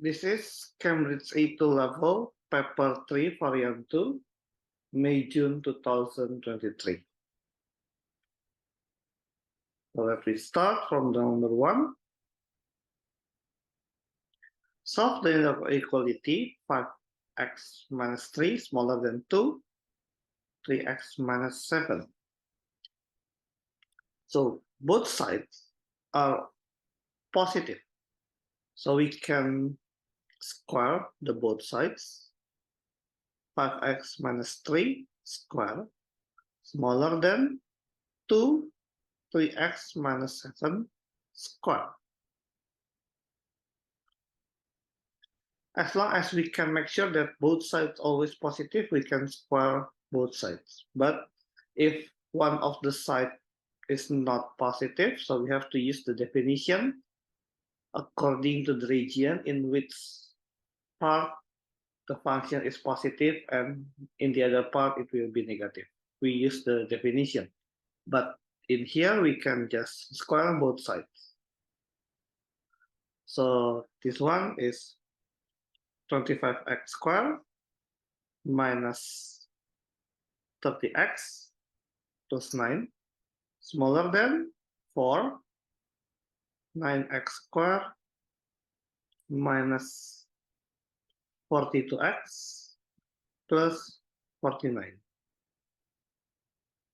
This is Cambridge A2 level, paper 3, variant 2, May-June 2023. So let me start from the number 1. Solve the inequality 5x minus 3 smaller than 2, 3x minus 7. So both sides are positive. So we can square the both sides. 5x minus 3 square smaller than 2, 3x minus 7 square. As long as we can make sure that both sides always positive, we can square both sides. But if one of the side is not positive, so we have to use the definition according to the region in which part the function is positive and in the other part it will be negative. We use the definition. But in here we can just square both sides. So this one is 25x squared minus 30x plus 9 smaller than 4, 9x squared minus 42x plus 49.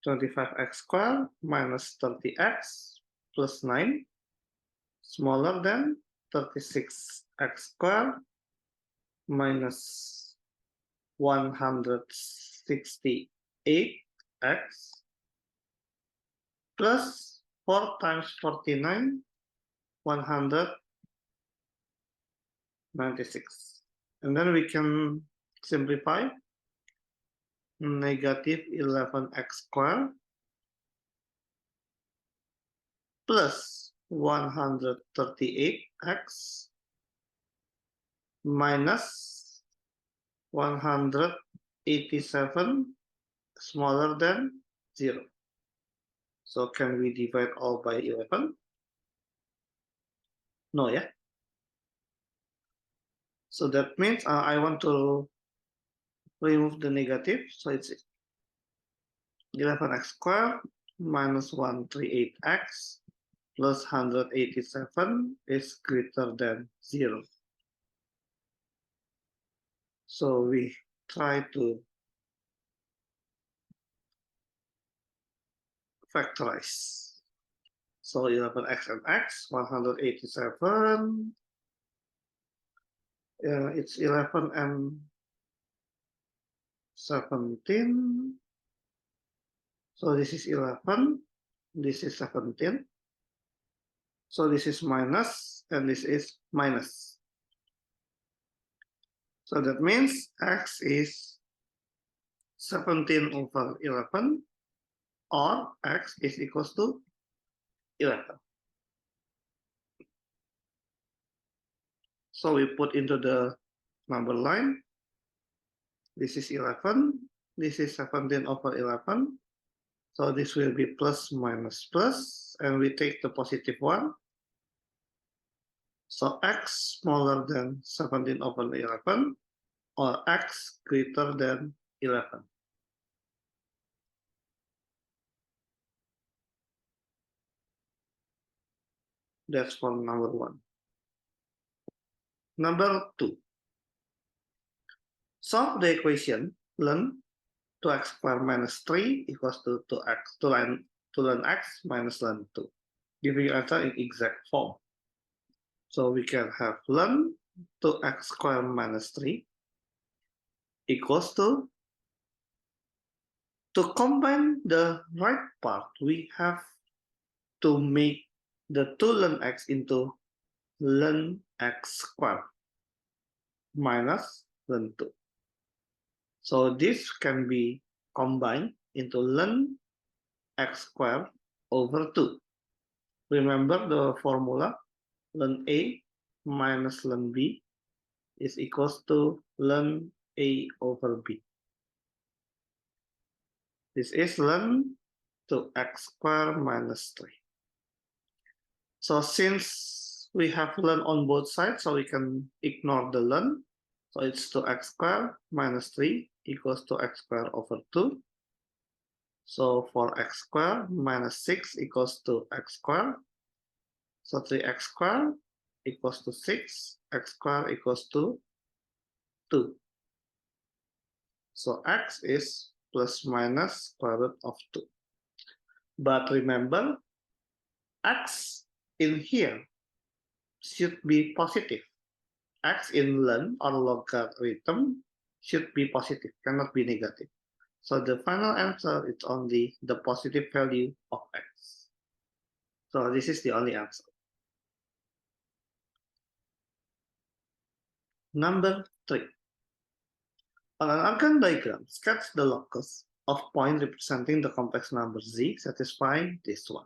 25x squared minus 30x plus 9 smaller than 36x squared minus 168x plus 4 times 49, 196. And then we can simplify. Negative 11x squared plus 138x minus 187 smaller than 0. So can we divide all by 11? No, yeah. So that means I want to remove the negative. So it's 11x squared minus 138x plus 187 is greater than 0. So we try to factorize. So 11x and x, 187. It's 11 and 17. So this is 11. This is 17. So this is minus and this is minus. So that means x is 17 over 11 or x is equals to 11. So we put into the number line. This is 11. This is 17 over 11. So this will be plus minus plus, and we take the positive one. So x smaller than 17 over 11, or x greater than 11. That's for number 1. Number 2. Solve the equation ln 2x squared minus 3 equals to 2x to ln x minus ln 2. Giving you answer in exact form. So we can have ln 2x squared minus 3 equals to combine the right part, we have to make the 2 ln x into ln x squared minus ln 2. So this can be combined into ln x squared over 2. Remember the formula, ln A minus ln B is equals to ln A over B. This is ln 2x squared minus 3. So since we have ln on both sides, so we can ignore the ln. So it's 2x squared minus 3 equals to x squared over 2. So for x squared minus 6 equals to x squared. So 3x squared equals to 6, x squared equals to 2. So x is plus minus square root of 2. But remember, x in here should be positive. X in ln or logarithm should be positive, cannot be negative. So the final answer is only the positive value of x. So this is the only answer. Number 3. On an Argand diagram, sketch the locus of point representing the complex number z satisfying this one.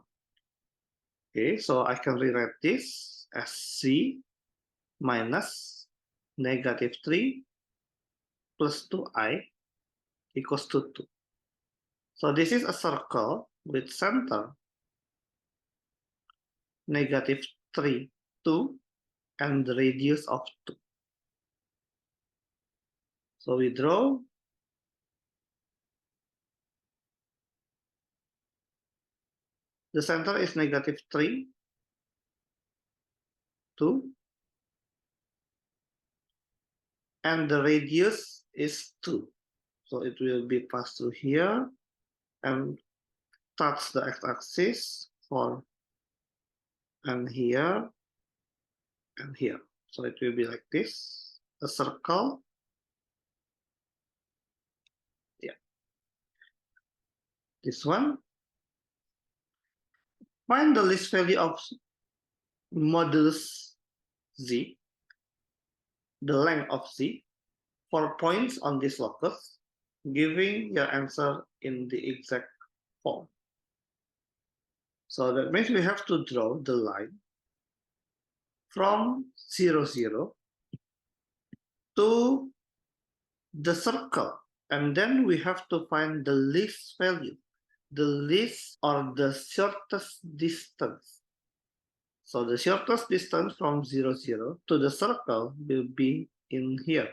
Okay, so I can rewrite this as c minus negative 3 plus 2i equals to 2. So this is a circle with center negative 3, 2, and the radius of 2. So we draw the center is negative 3, 2, and the radius is 2. So it will be passed through here and touch the x-axis for and here and here. So it will be like this, a circle. Yeah. This one. Find the least value of modulus z, the length of z, for points on this locus, giving your answer in the exact form. So that means we have to draw the line from 0, 0 to the circle, and then we have to find the least value, the least or the shortest distance. So the shortest distance from 0, 0 to the circle will be in here.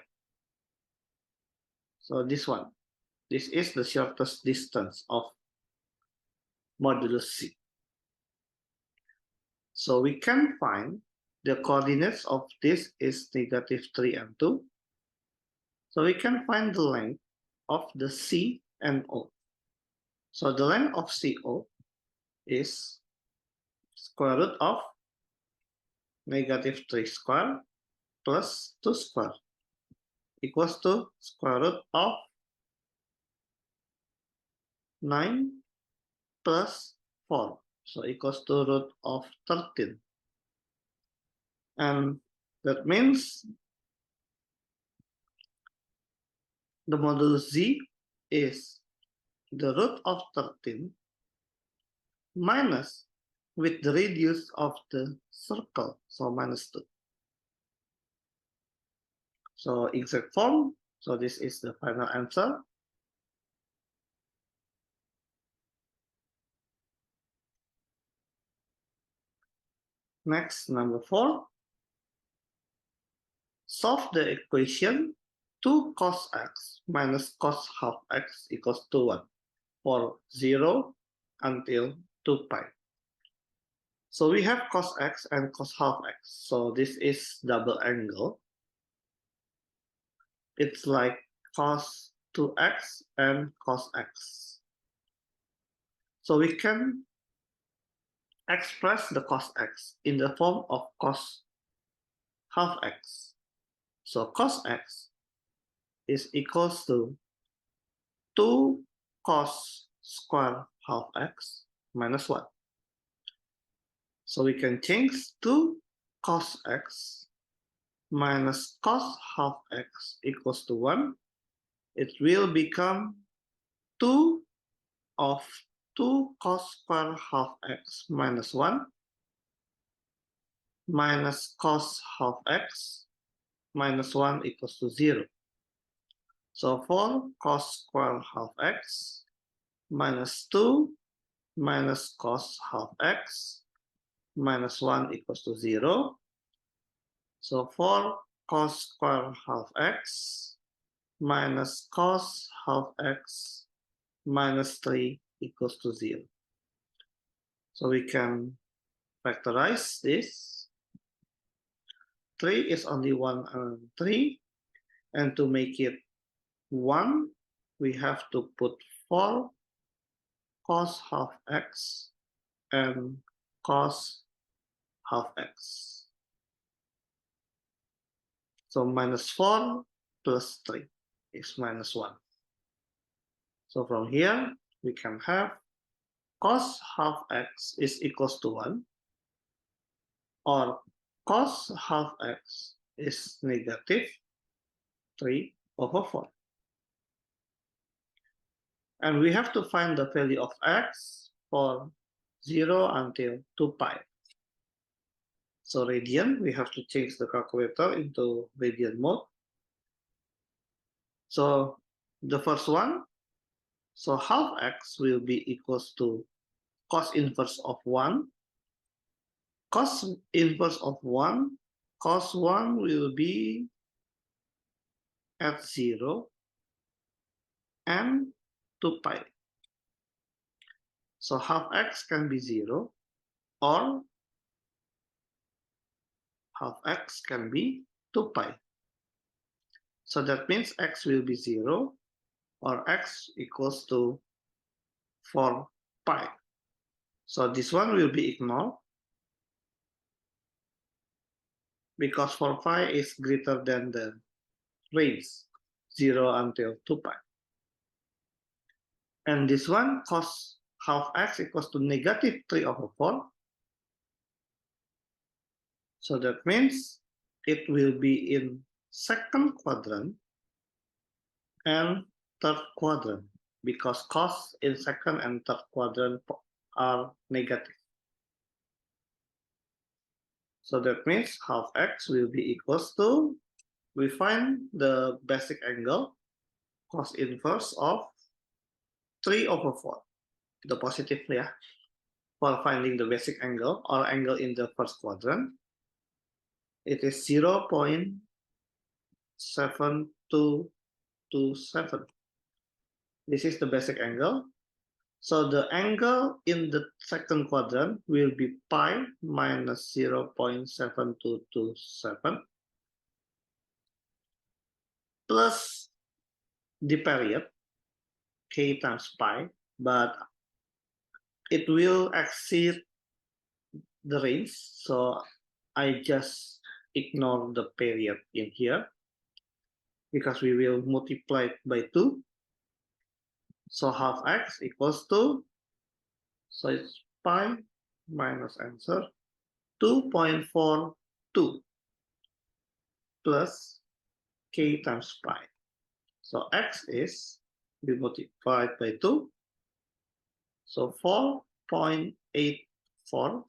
So this one, this is the shortest distance of modulus z. So we can find the coordinates of this is negative 3 and 2. So we can find the length of the C and O. So the length of CO is square root of negative 3 squared plus 2 squared equals to square root of 9 plus 4. So equals to root of 13. And that means the modulus z is the root of 13 minus with the radius of the circle, so minus 2. So exact form, so this is the final answer. Next, number 4. Solve the equation 2 cos x minus cos half x equals to 1 for 0 until 2 pi. So we have cos x and cos half x. So this is double angle. It's like cos 2x and cos x. So we can express the cos x in the form of cos half x. So cos x is equals to 2 cos square half x minus 1. So we can change 2 cos x minus cos half x equals to 1. It will become 2 of 2 cos square half x minus 1 minus cos half x minus 1 equals to 0. So for cos square half x minus 2 minus cos half x minus 1 equals to 0. So 4 cos square half x minus cos half x minus 3 equals to 0. So we can factorize this. 3 is only 1 and 3. And to make it 1, we have to put 4 cos half x and cos half x. So minus 4 plus 3 is minus 1. So from here, we can have cos half x is equals to 1, or cos half x is negative 3 over 4. And we have to find the value of x for 0 until 2 pi. So radian, we have to change the calculator into radian mode. So the first one, so half x will be equals to cos inverse of 1. Cos inverse of 1, cos 1 will be at 0 and 2 pi. So half x can be 0, or half x can be 2 pi. So that means x will be 0, or x equals to 4 pi. So this one will be ignored, because 4 pi is greater than the range 0 until 2 pi. And this one, cos half x equals to negative 3 over 4. So that means it will be in second quadrant and third quadrant, because cos in second and third quadrant are negative. So that means half x will be equals to, we find the basic angle, cos inverse of 3 over 4, the positive, yeah, for finding the basic angle or angle in the first quadrant. It is 0.7227. This is the basic angle. So the angle in the second quadrant will be pi minus 0.7227 plus the period, k times pi, but it will exceed the range, so I just ignore the period in here, because we will multiply it by 2. So half x equals to, so it's pi minus answer 2.42 plus k times pi. So x is, we multiplied by 2, so 4.84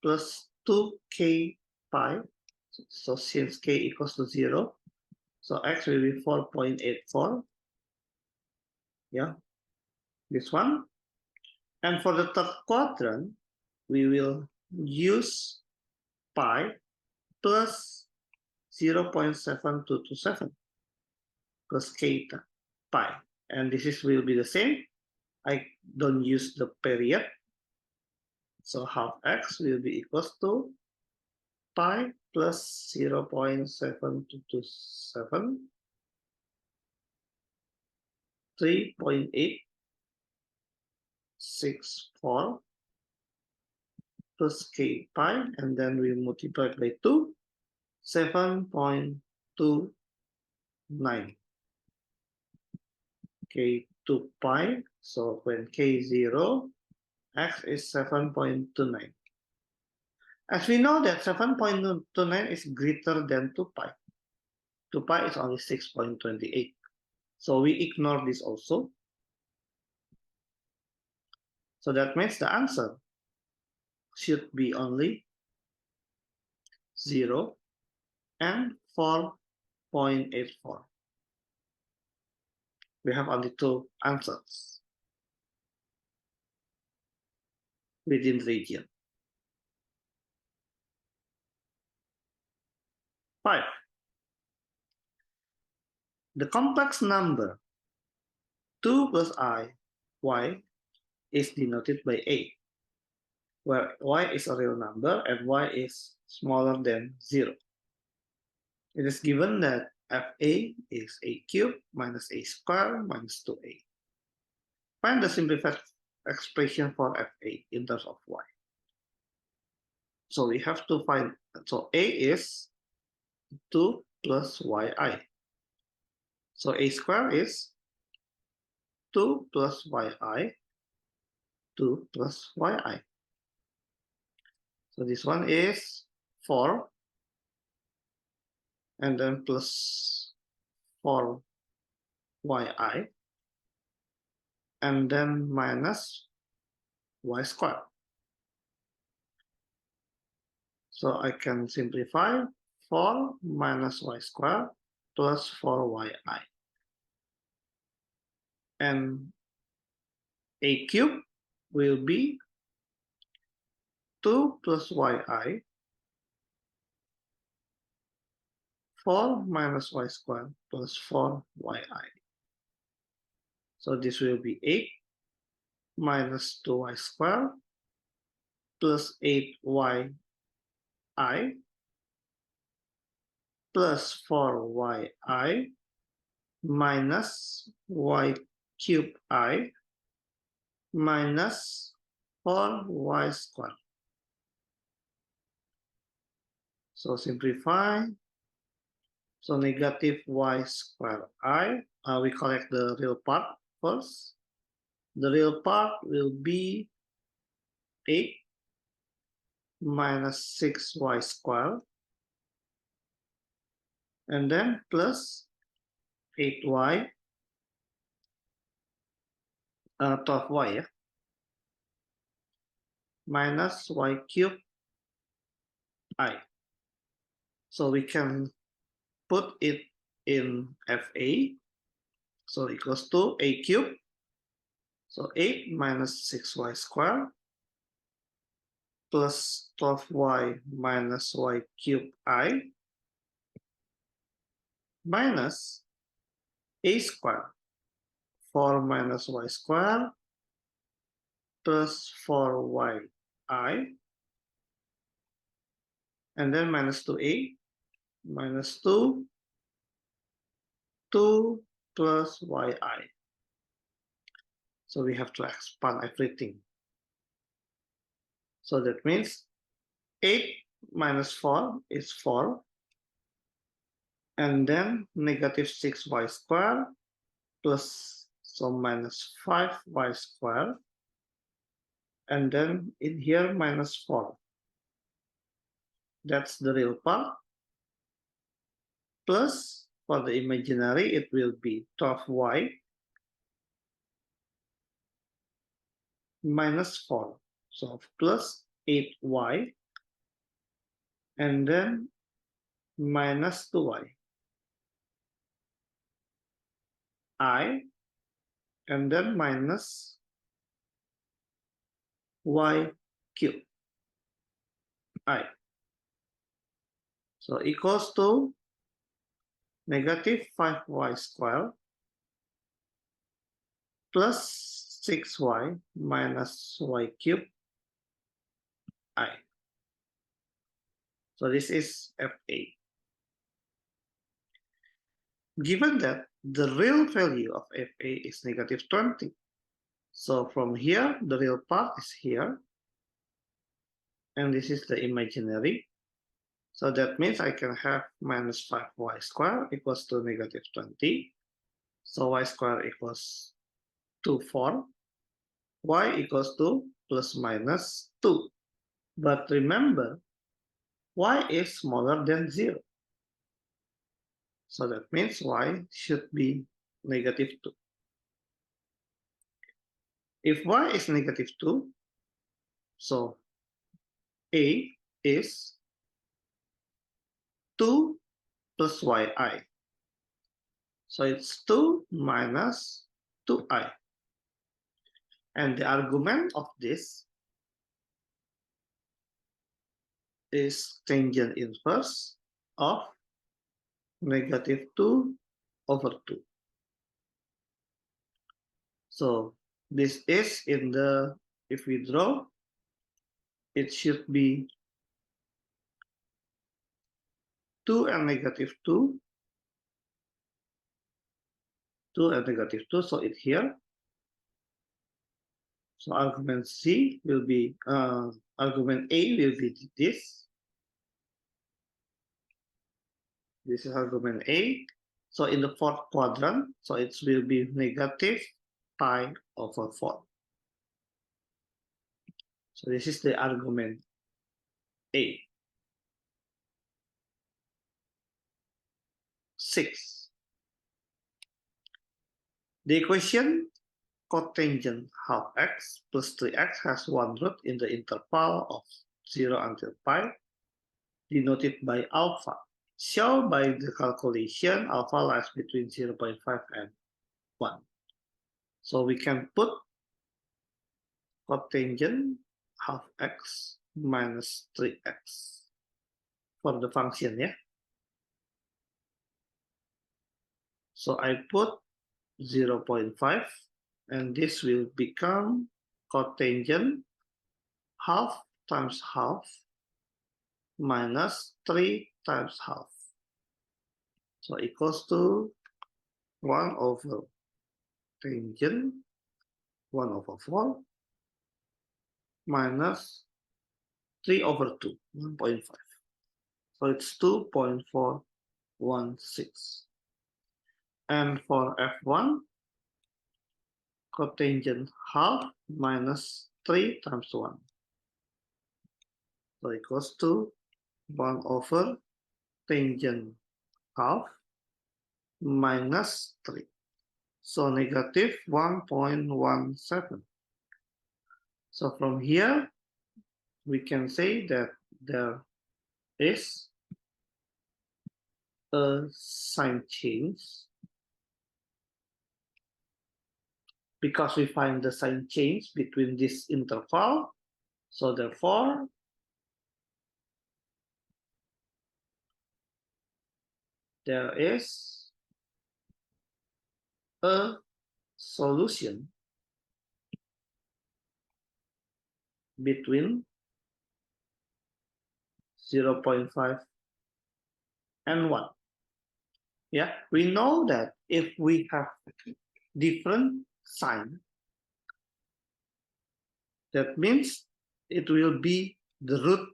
plus 2k pi. So since k equals to 0, so x will be 4.84. Yeah, this one. And for the third quadrant, we will use pi plus 0.7227 plus k pi. And this is will be the same. I don't use the period. So half x will be equals to pi plus 0.7227, 3.864 plus k pi, and then we multiply by 2, 7.29 k 2 pi. So when k is 0, x is 7.29. As we know that 7.29 is greater than 2 pi. 2 pi is only 6.28. So we ignore this also. So that means the answer should be only 0 and 4.84. We have only 2 answers within the region. 5. The complex number 2 plus I, y, is denoted by a, where y is a real number and y is smaller than 0. It is given that fa is a cubed minus a squared minus 2a. Find the simplified expression for fa in terms of y. So we have to find, so a is 2 plus yi. So a squared is 2 plus yi, 2 plus yi. So this one is 4, and then plus 4 yi, and then minus y squared. So I can simplify 4 minus y squared plus 4yi. And a cube will be 2 plus yi, 4 minus y squared plus 4yi. So this will be 8 minus 2y squared plus 8yi plus 4yi minus y cubed I minus 4y squared. So simplify. So negative y squared I. We collect the real part first. The real part will be 8 minus 6y squared, and then plus 8y, 12y, yeah, minus y cubed I. So we can put it in fa. So equals to a cubed. So 8 minus 6y squared plus 12y minus y cubed I minus a squared. 4 minus y squared plus 4y I, and then minus 2a, minus 2, 2 plus yi. So we have to expand everything. So that means 8 minus 4 is 4, and then negative 6y squared plus, so minus 5y squared, and then in here minus 4. That's the real part. Plus, for the imaginary, it will be 12y minus 4. So plus 8y, and then minus 2y. I, and then minus y cubed I. So equals to negative 5y squared plus 6y minus y cubed I. So this is fa. Given that the real value of fa is negative 20, so from here, the real part is here, and this is the imaginary. So that means I can have minus 5y squared equals to negative 20. So y squared equals to 4. Y equals to plus minus 2. But remember, y is smaller than 0. So that means y should be negative 2. If y is negative 2, so a is 2 plus yi. So it's 2 minus 2i. And the argument of this is tangent inverse of -2/2. So this is in the, if we draw, it should be 2 and -2, 2 and -2, so it's here. So argument C will be, argument A will be this. This is argument A. So in the fourth quadrant, so it will be -pi/4. So this is the argument A. 6. The equation cotangent half x plus 3x has one root in the interval of 0 until pi, denoted by alpha. Show by the calculation alpha lies between 0.5 and 1. So we can put cotangent half x minus 3x for the function, yeah. So I put 0.5, and this will become cotangent half times half minus 3 times half. So equals to 1/tangent 1/4 minus 3/2, 1.5. So it's 2.416. And for F1, cotangent half minus 3 times 1. So equals to 1/tangent half minus 3. So negative 1.17. So from here, we can say that there is a sign change because we find the sign change between this interval. So therefore, there is a solution between 0.5 and 1. Yeah, we know that if we have different sign, that means it will be the root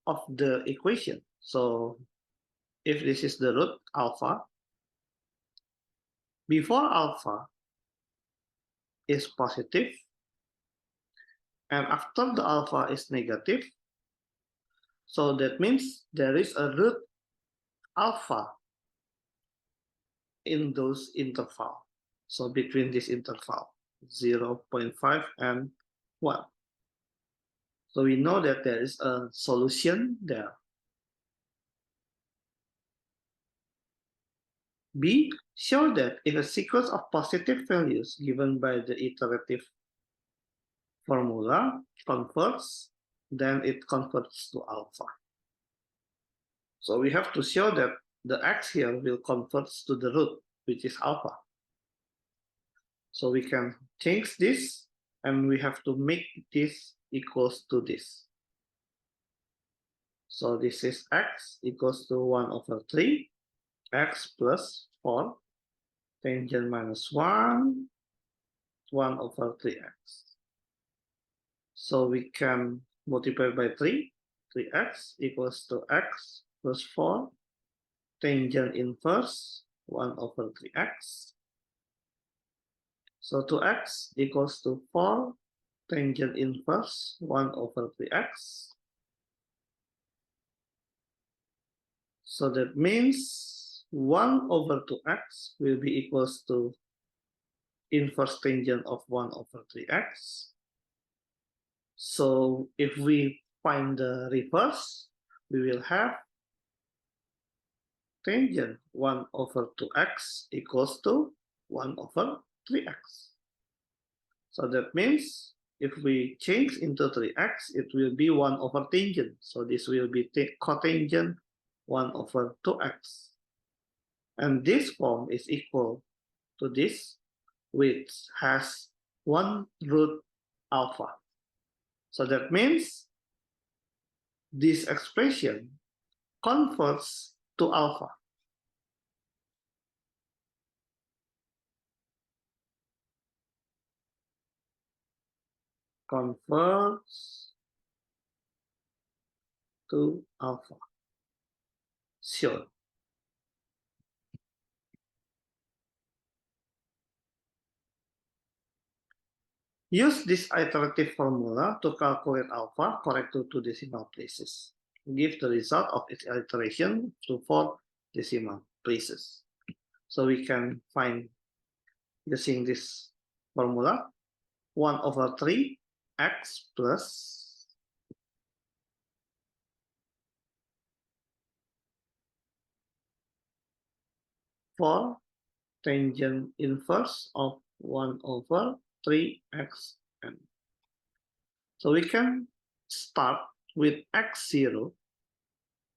of the equation. So if this is the root alpha, before alpha is positive, and after the alpha is negative, so that means there is a root alpha in those interval. So between this interval, 0.5 and 1. So we know that there is a solution there. B, show that if a sequence of positive values given by the iterative formula converts, then it converts to alpha. So we have to show that the x here will convert to the root, which is alpha. So we can change this, and we have to make this equals to this. So this is x equals to 1/3, x plus 4, tangent minus 1, 1/3x. So we can multiply by 3, 3x equals to x plus 4, tangent inverse 1/3x. So 2x equals to 4, tangent inverse 1/3x. So that means 1/2x will be equals to inverse tangent of 1/3x. So if we find the reverse, we will have tangent 1/2x equals to 1/3x. So that means if we change into 3x, it will be 1/tangent. So this will be cotangent 1 over 2x. And this form is equal to this, which has 1 root alpha. So that means this expression converts to alpha. Converts to alpha. Sure. Use this iterative formula to calculate alpha correct to 2 decimal places. Give the result of each iteration to 4 decimal places. So we can find, using this formula, 1 over 3 x plus 4 tangent inverse of 1 over 3x n. So we can start with x0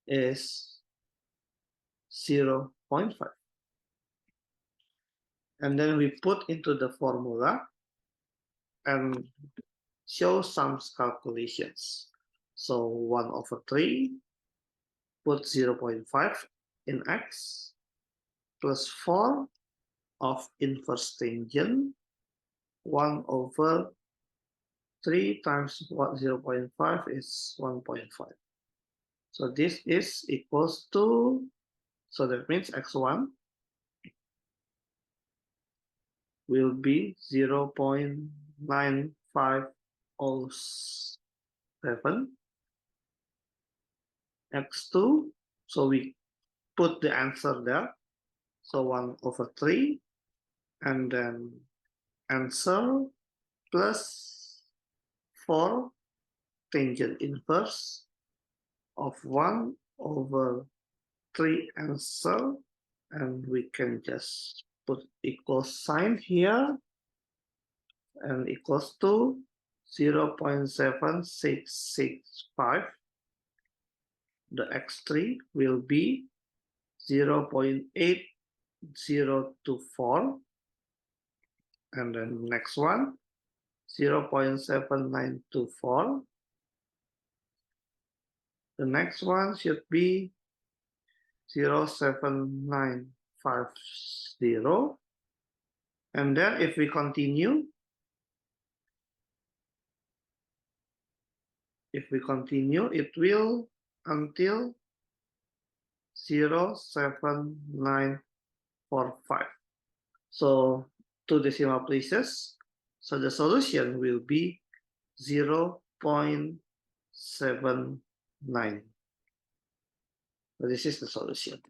is 0.5. And then we put into the formula and show some calculations. So 1 over 3, put 0.5 in x, plus 4 of inverse tangent, 1 over 3 times 0.5 is 1.5. So this is equals to, so that means x1 will be 0.9507. X2, so we put the answer there. So 1 over 3, and then answer plus 4 tangent inverse of 1 over 3 answer, and we can just put equal sign here, and equals to 0.7665. The x3 will be 0.8024, and then next one 0.7924. The next one should be 0.7950, and then if we continue, it will until 0.7945. So 2 decimal places. So the solution will be 0.79. So this is the solution.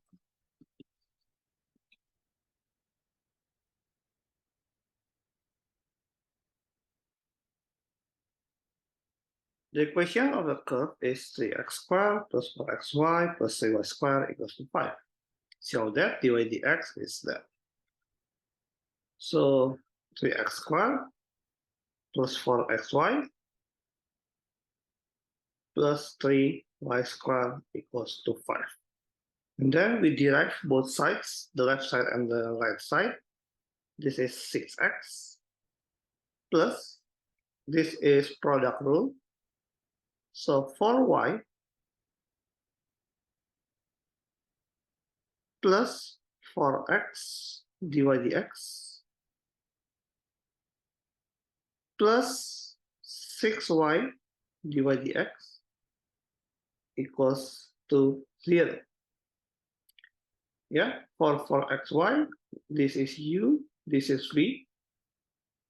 The equation of the curve is 3x squared plus 4xy plus 3y squared equals to 5. Show that dy dx is that. So 3x squared plus 4xy plus 3y squared equals to 5. And then we derive both sides, the left side and the right side. This is 6x plus, this is product rule. So 4y plus 4x dy dx plus 6y dy dx equals to 0. Yeah, for xy, this is u, this is v.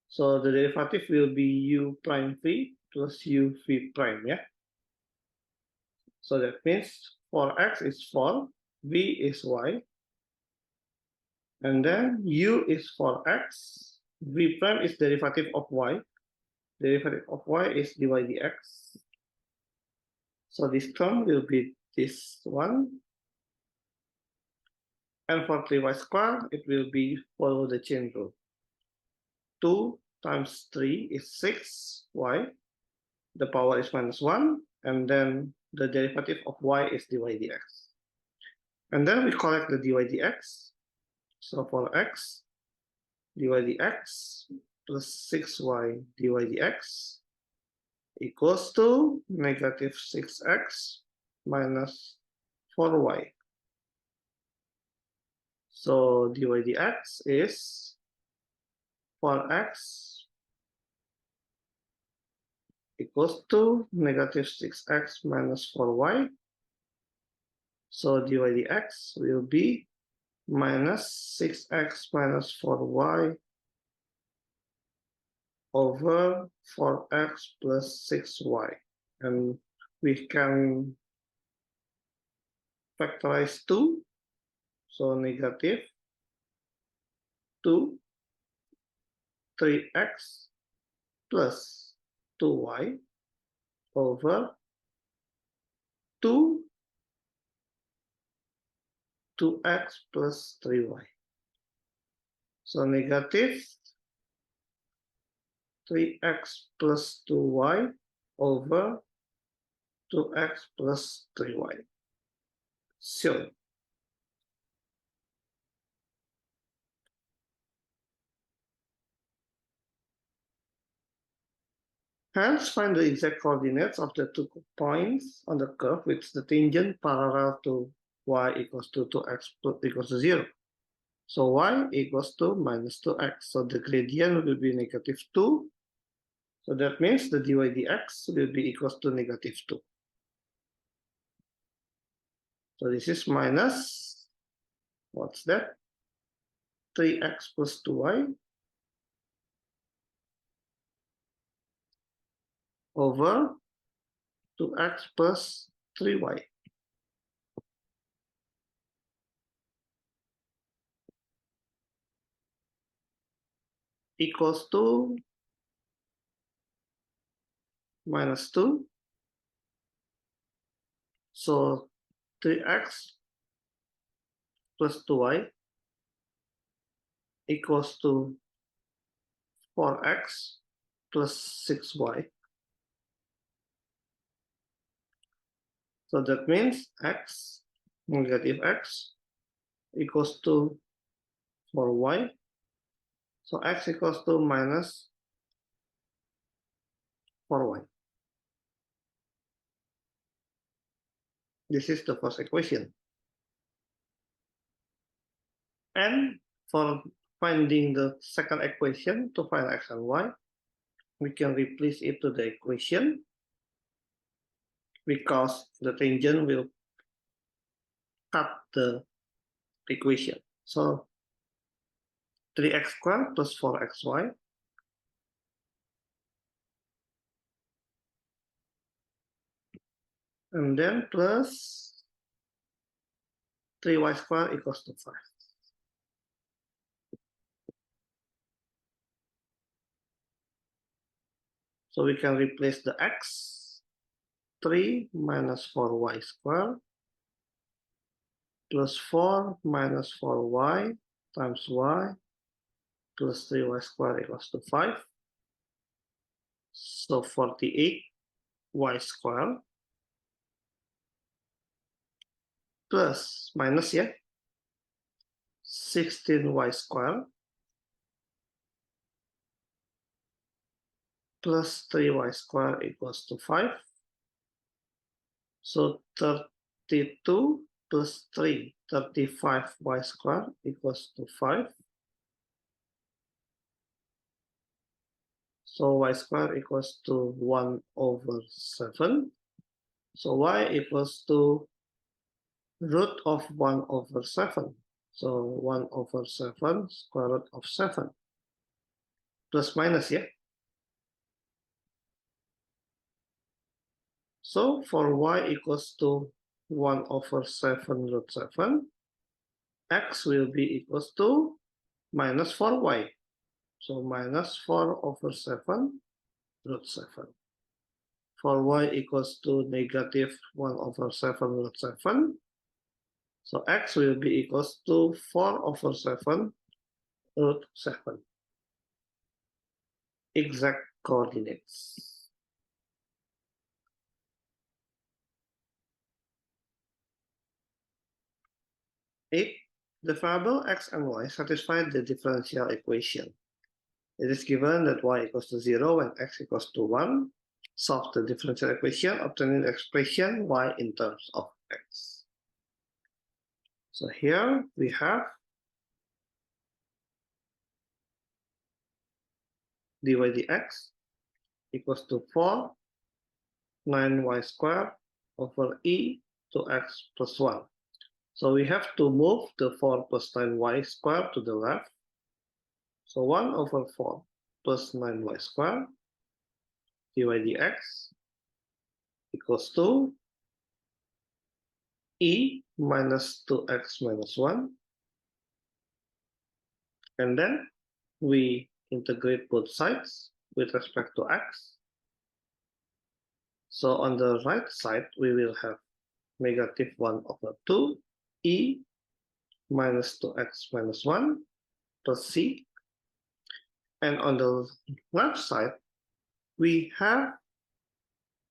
So the derivative will be u prime v plus u v prime, yeah. So that means for x is 4, v is y, and then u is for x, v prime is derivative of y. Derivative of y is dy dx. So this term will be this one. And for 3y squared, it will be follow the chain rule. 2 times 3 is 6y. The power is -1. And then the derivative of y is dy dx. And then we collect the dy dx. So for x, dy dx plus 6y dy dx equals to negative 6x minus 4y. So dy dx is 4x equals to negative 6x minus 4y. So dy dx will be minus 6x minus 4y over 4x plus 6y. And we can factorize 2. So negative 2, 3x plus 2y over 2, 2x plus 3y. So negative 3x plus 2y over 2x plus 3y. So hence find the exact coordinates of the 2 points on the curve with the tangent parallel to y equals to 2x equals to 0. So y equals to minus 2x. So the gradient will be negative 2. So that means the dy dx will be equals to negative 2. So this is minus, what's that? 3x plus 2y over 2x plus 3y. Equals to minus 2. So 3x plus 2y equals to 4x plus 6y. So that means x, negative x, equals to 4y. So x equals to minus 4y. This is the first equation. And for finding the second equation to find x and y, we can replace it to the equation because the tangent will cut the equation. So 3x squared plus 4xy and then plus 3y squared equals to 5. So we can replace the x, 3 minus 4y squared plus 4 minus 4y times y plus 3y squared equals to 5. So 48y squared plus minus, yeah, 16y squared plus 3y squared equals to 5. So 32 plus 3, 35y squared equals to 5. So y squared equals to 1 over 7. So y equals to root of 1 over 7. So 1 over 7 square root of 7. Plus minus, yeah. So for y equals to 1 over 7 root 7, x will be equals to minus 4y. So minus 4 over 7 root 7. For y equals to negative 1 over 7 root 7. So x will be equals to 4 over 7 root 7. Exact coordinates. If the variable x and y satisfy the differential equation, it is given that y equals to 0 when x equals to 1. Solve the differential equation, obtaining the expression y in terms of x. So here we have dy dx equals to 4 9y squared over e to x plus 1. So we have to move the 4 plus 9y squared to the left. So 1 over 4 plus 9y squared dy dx equals to e minus 2x minus 1. And then we integrate both sides with respect to x. So on the right side, we will have negative 1 over 2 e minus 2x minus 1 plus c. And on the left side, we have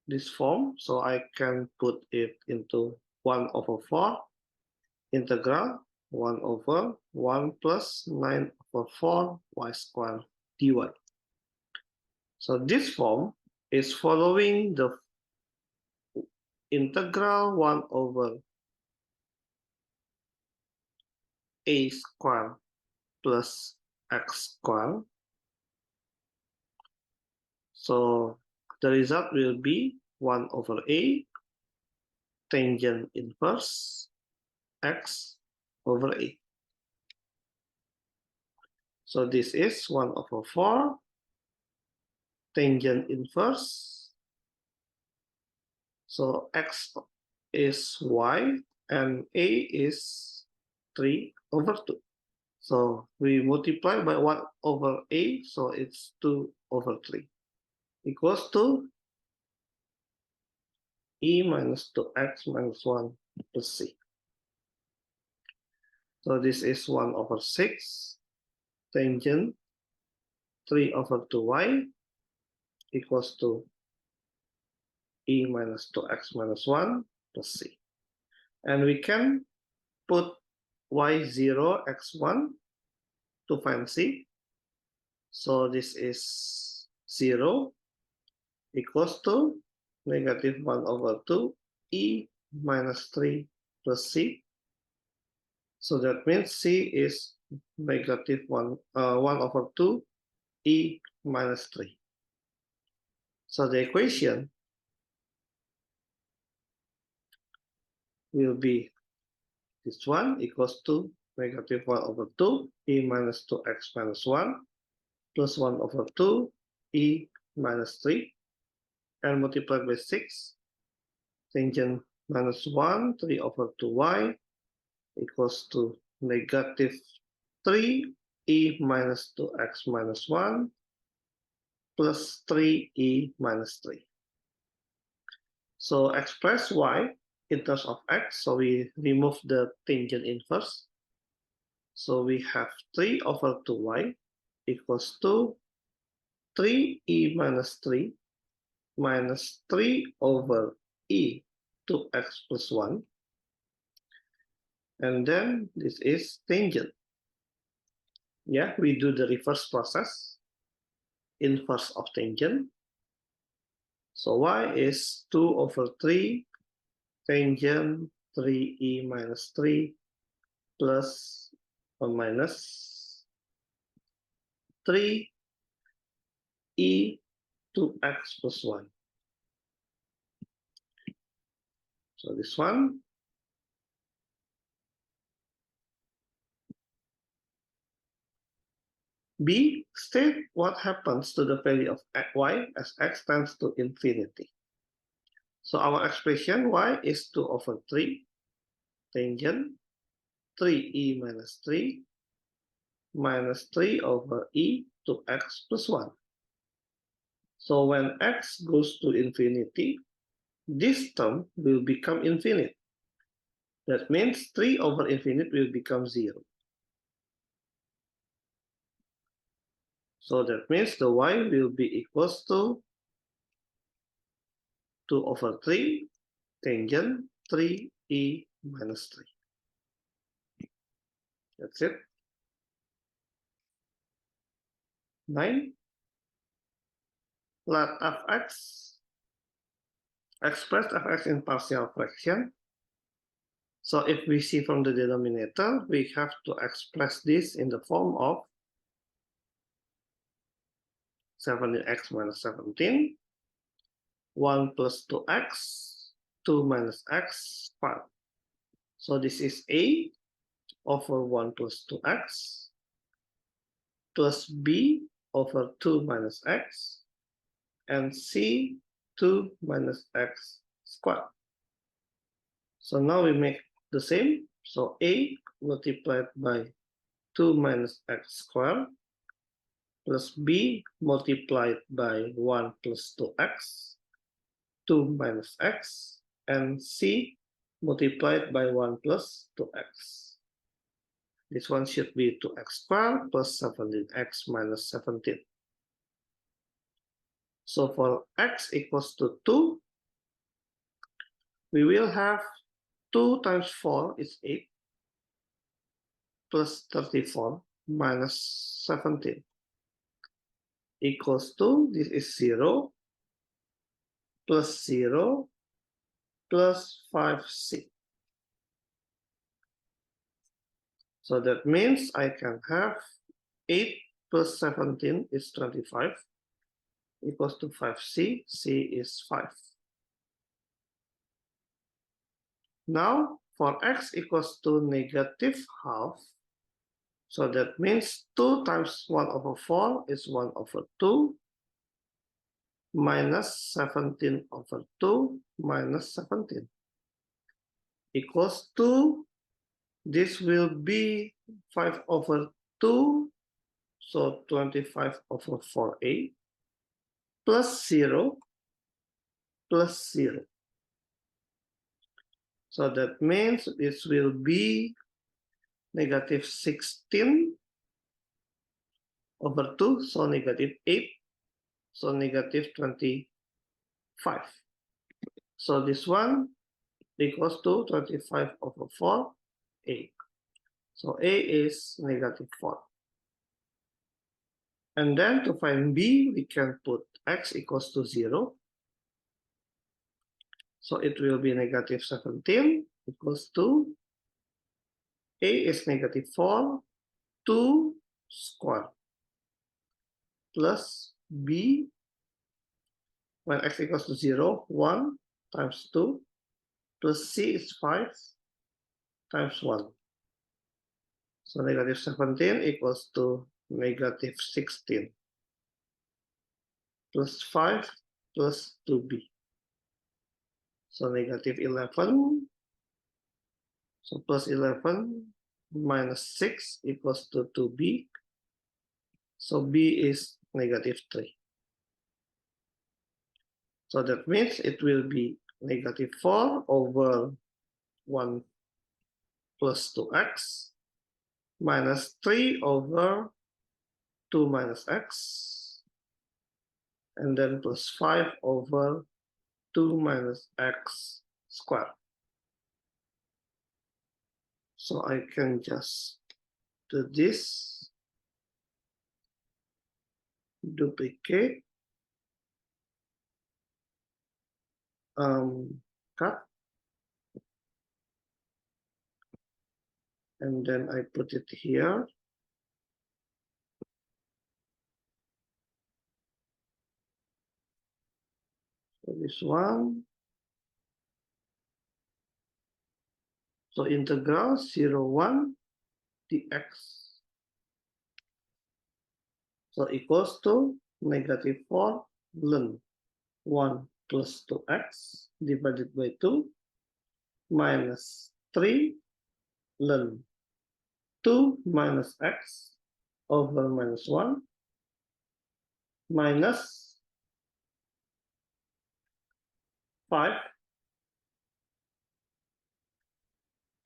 this form, so I can put it into 1 over 4 integral 1 over 1 plus 9 over 4 y squared dy. So this form is following the integral 1 over a squared plus x squared. So the result will be 1 over a tangent inverse x over a. So this is 1 over 4 tangent inverse. So x is y and a is 3 over 2. So we multiply by 1 over a, so it's 2 over 3 equals to e minus 2x minus 1 plus c. So this is 1 over 6 tangent 3 over 2y equals to e minus 2x minus 1 plus c. And we can put y0, x1 to find c. So this is 0 equals to negative 1 over 2 e minus 3 plus c. So that means c is negative 1 over 2 e minus 3. So the equation will be this one equals to negative 1 over 2 e minus 2x minus 1 plus 1 over 2 e minus 3 and multiplied by 6 tangent minus 1 3 over 2y equals to negative 3 e minus 2x minus 1 plus 3e minus 3. So express y in terms of x, so we remove the tangent inverse. So we have 3 over 2y equals to 3e minus 3 minus 3 over e to x plus 1. And then this is tangent. Yeah, we do the reverse process, inverse of tangent. So y is 2 over 3 tangent 3e minus 3 plus or minus 3 e to x plus 1. So this one. B, state what happens to the value of y as x tends to infinity. So our expression y is 2 over 3 tangent 3e minus 3 minus 3 over e to x plus 1. So when x goes to infinity, this term will become infinite. That means 3 over infinite will become 0. So that means the y will be equals to 2 over 3 tangent 3e minus 3. That's it. 9. Let fx express fx in partial fraction. So if we see from the denominator, we have to express this in the form of 17x minus 17, 1 plus 2x, 2 minus x, 5. So this is a over 1 plus 2x plus b over 2 minus x and c 2 minus x squared. So now we make the same. So a multiplied by 2 minus x squared plus b multiplied by 1 plus 2x, 2 minus x, and c multiplied by 1 plus 2x. This one should be 2x squared plus 17x minus 17. So for x equals to 2, we will have 2 times 4 is 8 plus 34 minus 17 equals to, this is 0 plus 0 plus 5c. So that means I can have 8 plus 17 is 25 equals to 5c. C is 5. Now for x equals to negative half, so that means 2 times 1 over 4 is 1 over 2 minus 17 over 2 minus 17 equals to, this will be 5 over 2, so 25 over 4a plus 0 plus 0. So that means this will be negative 16 over 2, so negative 8, so negative 25. So this one equals to 25 over 4a. So a is negative 4. And then to find b, we can put x equals to 0. So it will be negative 17 equals to, a is negative 4, 2 squared plus b, when x equals to 0, 1 times 2 plus c is 5 times 1. So negative 17 equals to negative 16 plus 5 plus 2b. So negative 11. So plus 11 minus 6 equals to 2b. So b is negative 3. So that means it will be negative 4 over 1 plus 2x minus 3 over 2 minus x, and then plus 5 over 2 minus x squared. So I can just do this, duplicate, cut, and then I put it here. So this one. So integral 0, 1 dx. So equals to negative 4 ln 1 plus 2x divided by 2 minus 3 ln 2 minus x over minus 1 minus 5,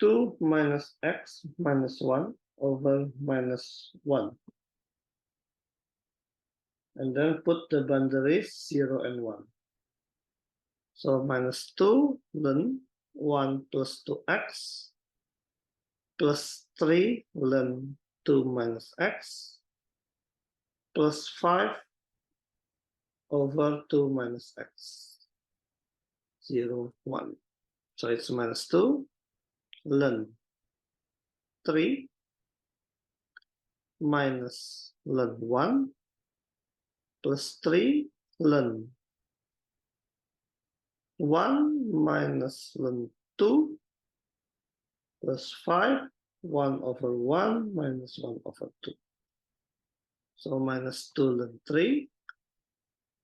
2 minus x minus 1 over minus 1. And then put the boundaries 0 and 1. So minus 2 ln 1 plus 2x plus 3 ln 2 minus x plus 5 over 2 minus x, 0, 1. So it's minus 2 ln 3 minus ln 1 plus 3 ln 1 minus ln 2 plus 5, 1 over 1 minus 1 over 2. So minus 2 ln 3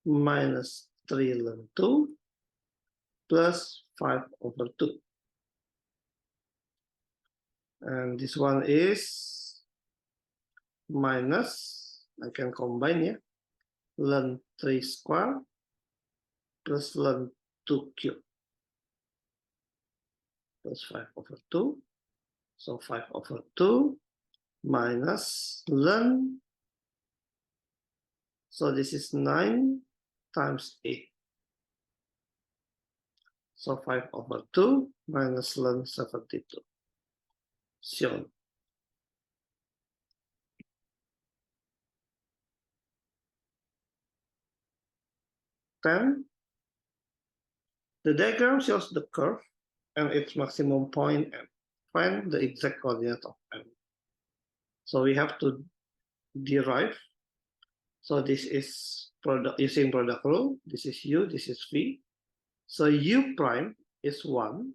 minus 3 ln 2 plus 5 over 2. And this one is minus, I can combine here, ln 3 square plus ln 2 cube plus 5 over 2. So 5 over 2 minus ln, so this is 9 times 8. So 5 over 2 minus ln 72. Shown. Then the diagram shows the curve and its maximum point M. Find the exact coordinate of M. So we have to derive. So this is product using product rule. This is U, this is V. So U prime is 1,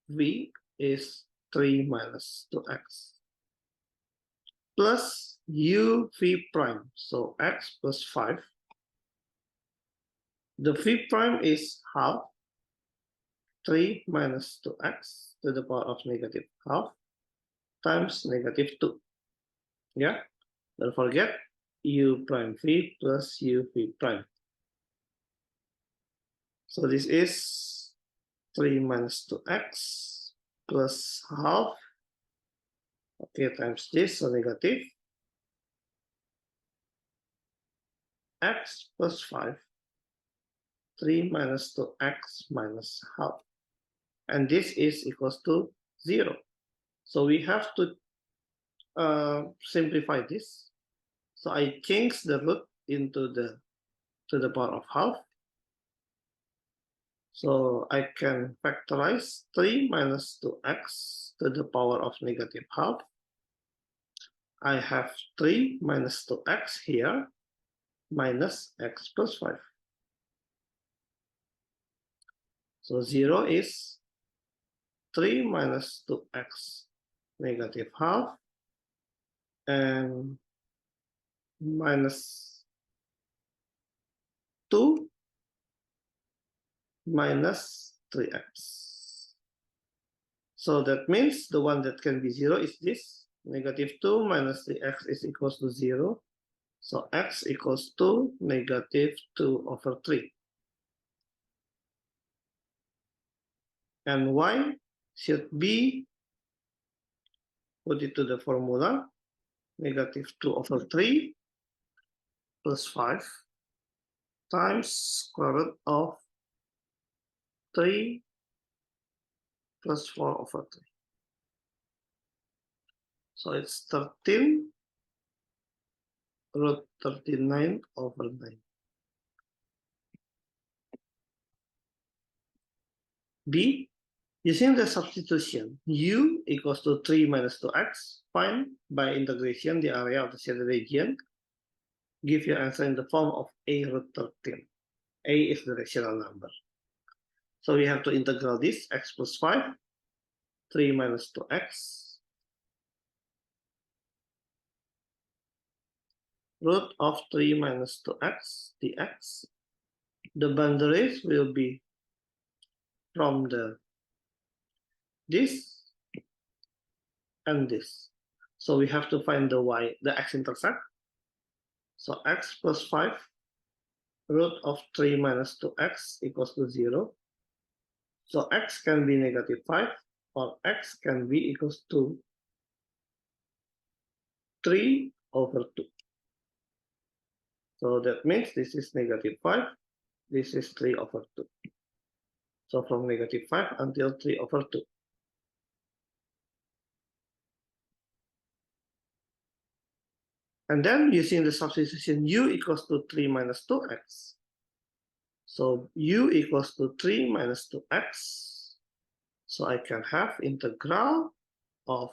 V is 3 minus 2x plus U V prime. So x plus 5. The V prime is half, 3 minus 2x to the power of negative half times negative 2. Yeah, don't forget U prime V plus U V prime. So this is 3 minus 2x plus half, okay, times this, so negative x plus 5, 3 minus 2x minus half. And this is equals to 0. So we have to simplify this. So I change the root into the power of half. So I can factorize 3 minus 2x to the power of negative half. I have 3 minus 2x here minus x plus 5. So 0 is 3 minus 2x negative half and minus 2 minus 3x. So that means the one that can be 0 is this. Negative 2 minus 3x is equals to 0. So x equals to negative 2 over 3. And y should be, put it to the formula, negative 2 over 3 plus 5 times square root of 3 plus 4 over 3. So it's 13 root 39 over 9. B, using the substitution, u equals to 3 minus 2x, find by integration the area of the shaded region. Give your answer in the form of a root 13. A is the rational number. So we have to integral this, x plus 5, 3 minus 2x, root of 3 minus 2x dx. The boundaries will be from this and this. So we have to find the y, the x-intercept. So x plus 5 root of 3 minus 2x equals to 0. So x can be negative 5 or x can be equals to 3 over 2. So that means this is negative 5, this is 3 over 2. So from negative 5 until 3 over 2. And then using the substitution u equals to 3 minus 2x. So u equals to 3 minus 2x. So I can have integral of,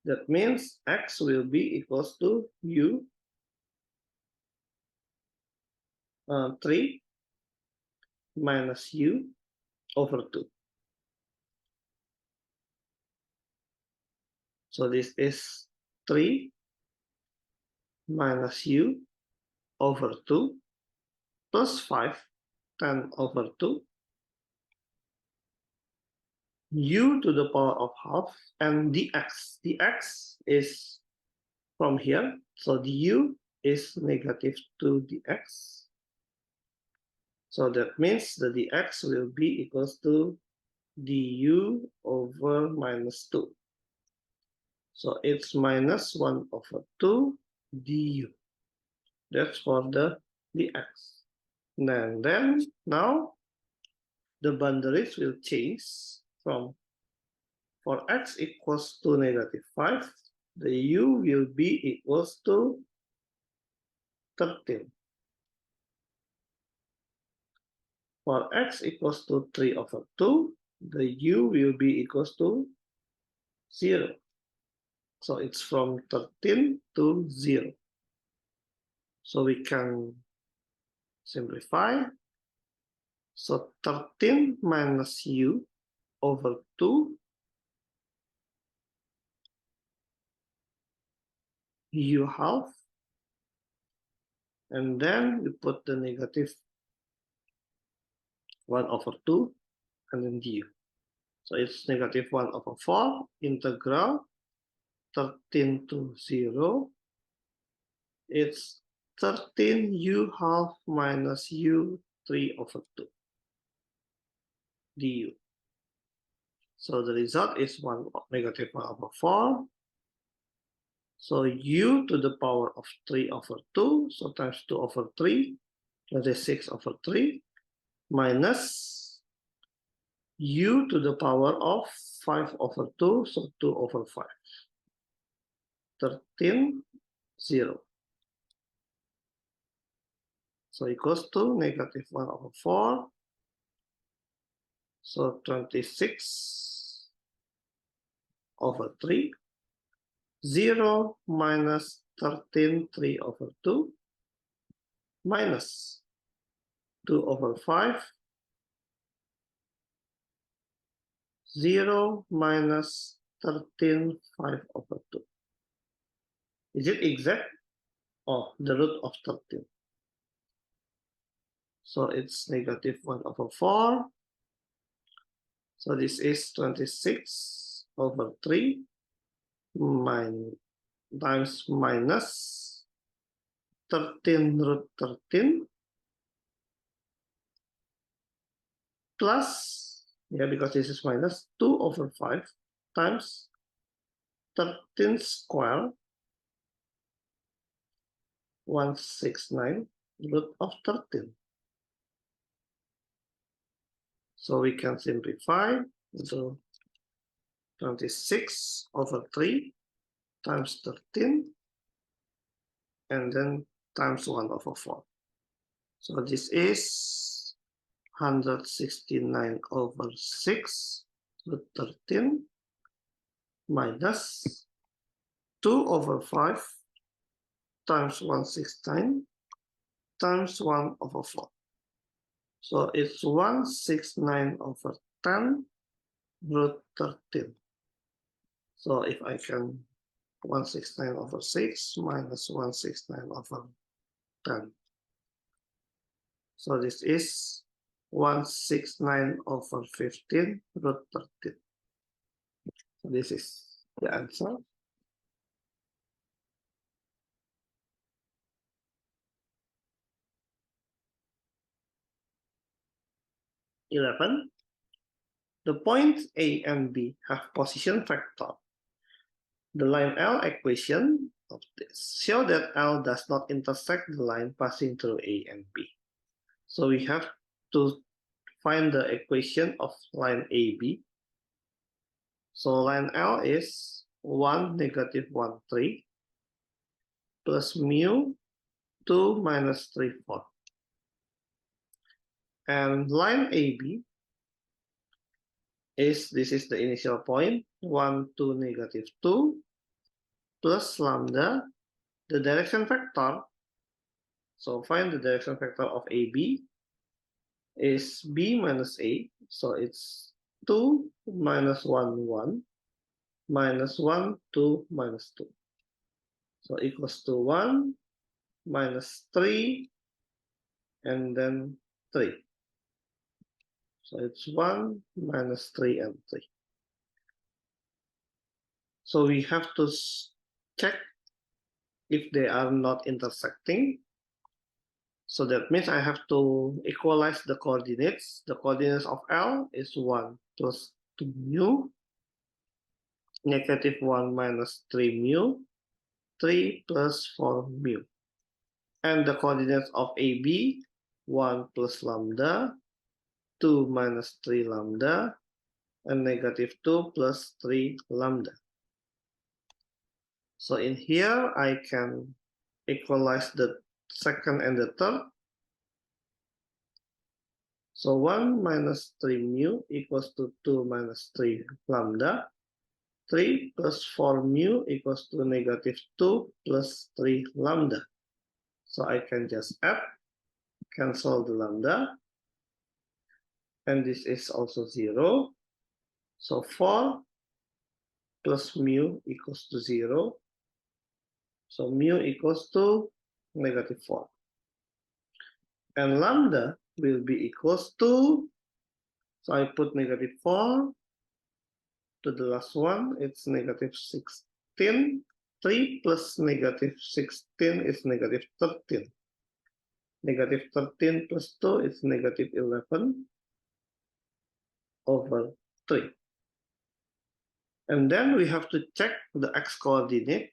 that means x will be equals to u 3 minus u over 2. So this is 3 minus u over 2 plus 5, 10 over 2, u to the power of half, and dx. dx is from here, so du is negative 2 dx. So that means the dx will be equals to du over minus 2. So it's minus 1 over 2 du. That's for the dx. And then now the boundaries will change from, for x equals to negative 5, the u will be equals to 13. For x equals to 3 over 2, the u will be equals to 0. So it's from 13 to 0. So we can simplify. So 13 minus u over 2, u half, and then we put the negative 1 over 2, and then du. So it's negative 1 over 4, integral 13 to 0. It's 13 u half minus u 3 over 2 du. So the result is negative 1 over 4. So u to the power of 3 over 2, so times 2 over 3, that is 6 over 3, minus u to the power of 5 over 2, so 2 over 5. 13, 0. So equals to negative 1 over 4. So 26 over 3. 0 minus 13, 3 over 2. Minus 2 over 5. 0 minus 13, 5 over 2. Is it exact? Oh, the root of 13. So it's negative 1 over 4. So this is 26 over 3 times minus 13 root 13 plus, yeah, because this is minus 2 over 5 times 13 square, 169 root of 13. So we can simplify into 26 over 3 times 13, and then times 1 over 4. So this is 169 over 6 root 13 minus 2 over 5 times 169 times 1 over 4. So it's 169 over 10 root 13. So if I can 169 over 6 minus 169 over 10. So this is 169 over 15 root 13. So this is the answer. The points A and B have position vector. The line L equation of this show that L does not intersect the line passing through A and B. So we have to find the equation of line AB. So line L is 1, negative 1, 3. plus mu 2 minus 3, 4. And line AB is, this is the initial point, 1, 2, negative 2, plus lambda, the direction vector. So find the direction vector of AB is B minus A. So it's 2 minus 1, 1, minus 1, 2, minus 2. So equals to 1, minus 3, and then 3. So it's 1, minus 3, and 3. So we have to check if they are not intersecting. So that means I have to equalize the coordinates. The coordinates of L is 1 plus 2 mu, negative 1 minus 3 mu, 3 plus 4 mu. And the coordinates of AB, 1 plus lambda, 2 minus 3 lambda, and negative 2 plus 3 lambda. So in here, I can equalize the second and the third. So 1 minus 3 mu equals to 2 minus 3 lambda. 3 plus 4 mu equals to negative 2 plus 3 lambda. So I can just add, cancel the lambda. And this is also 0. So 4 plus mu equals to 0. So mu equals to negative 4. And lambda will be equals to, so I put negative 4 to the last one, it's negative 16. 3 plus negative 16 is negative 13. Negative 13 plus 2 is negative 11 over 3. And then we have to check the x coordinate.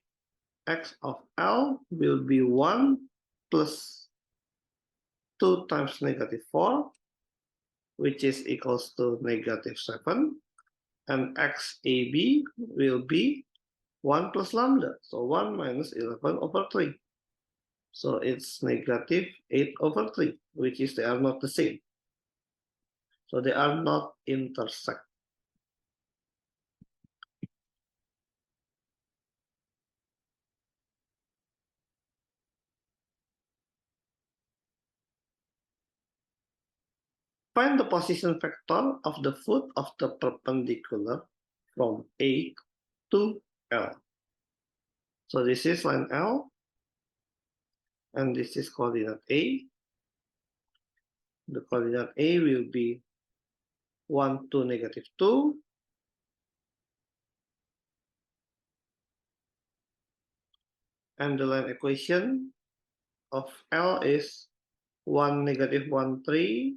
X of L will be 1 plus 2 times negative 4, which is equals to negative 7. And XAB will be 1 plus lambda. So 1 minus 11 over 3. So it's negative 8 over 3, which is they are not the same. So they are not intersect. Find the position vector of the foot of the perpendicular from A to L. So this is line L, and this is coordinate A. The coordinate A will be 1, 2, negative 2. And the line equation of L is 1, negative 1, 3.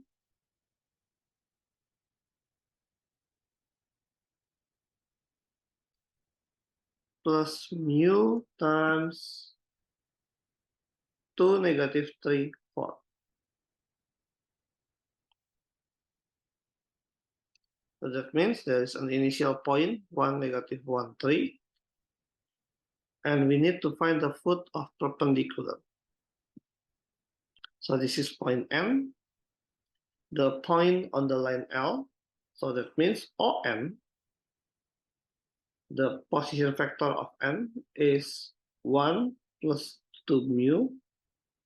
Plus mu times 2, negative 3, 4. So that means there is an initial point, 1, negative 1, 3. And we need to find the foot of perpendicular. So this is point M, the point on the line L. So that means OM, the position vector of M is 1 plus 2 mu,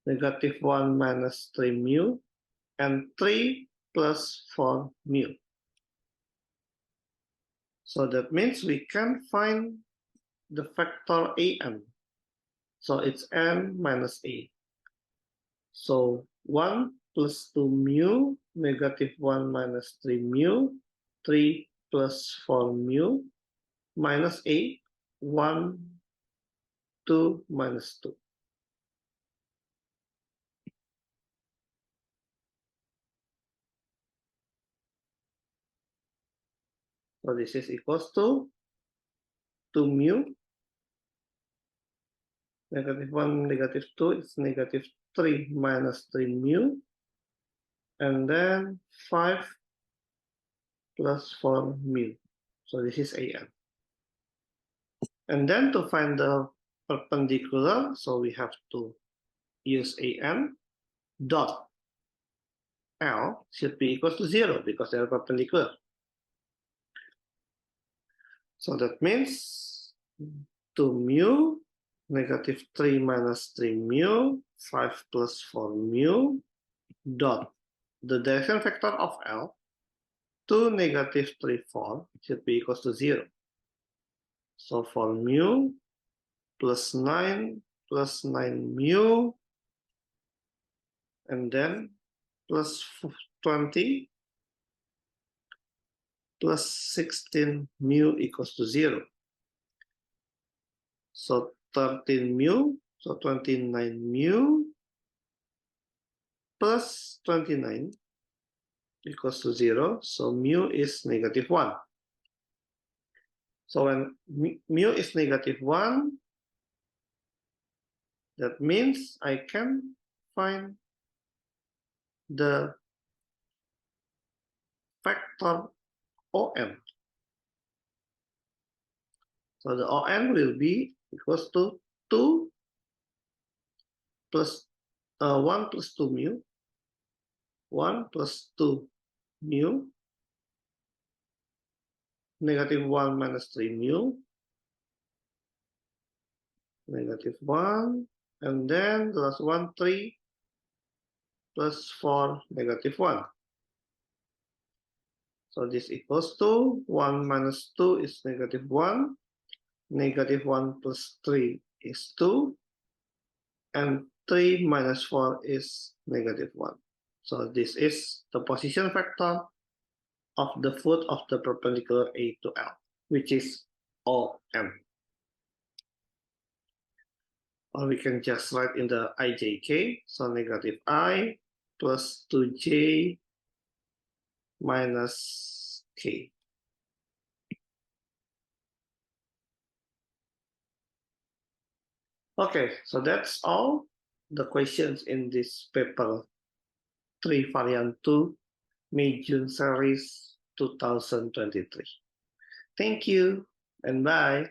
negative 1 minus 3 mu, and 3 plus 4 mu. So that means we can find the factor an. So it's n minus a. So 1 plus 2 mu, negative 1 minus 3 mu, 3 plus 4 mu, minus a, 1, 2, minus 2. So this is equals to 2 mu, negative 1, negative 2, it's negative 3 minus 3 mu, and then 5 plus 4 mu. So this is an. And then to find the perpendicular, so we have to use an dot L should be equal to 0 because they are perpendicular. So that means 2 mu, negative 3 minus 3 mu, 5 plus 4 mu, dot the direction vector of L, 2 negative 3, 4 should be equal to 0. So for mu plus 9 mu, and then plus 20 plus 16 mu equals to 0. So 13 mu, so 29 mu plus 29 equals to 0. So mu is negative 1. So when mu is negative 1, that means I can find the factor ON. So the ON will be equals to 2 plus 1 plus 2 mu, 1 plus 2 mu, negative 1 minus 3 mu, negative 1, and then the last one, 3 plus 4, negative 1. So this equals to 1 minus 2 is negative 1, negative 1 plus 3 is 2, and 3 minus 4 is negative 1. So this is the position vector of the foot of the perpendicular A to L, which is OM. Or we can just write in the IJK, so negative I plus 2J minus K. Okay, so that's all the questions in this paper 3 variant 2 May-June series 2023. Thank you and bye.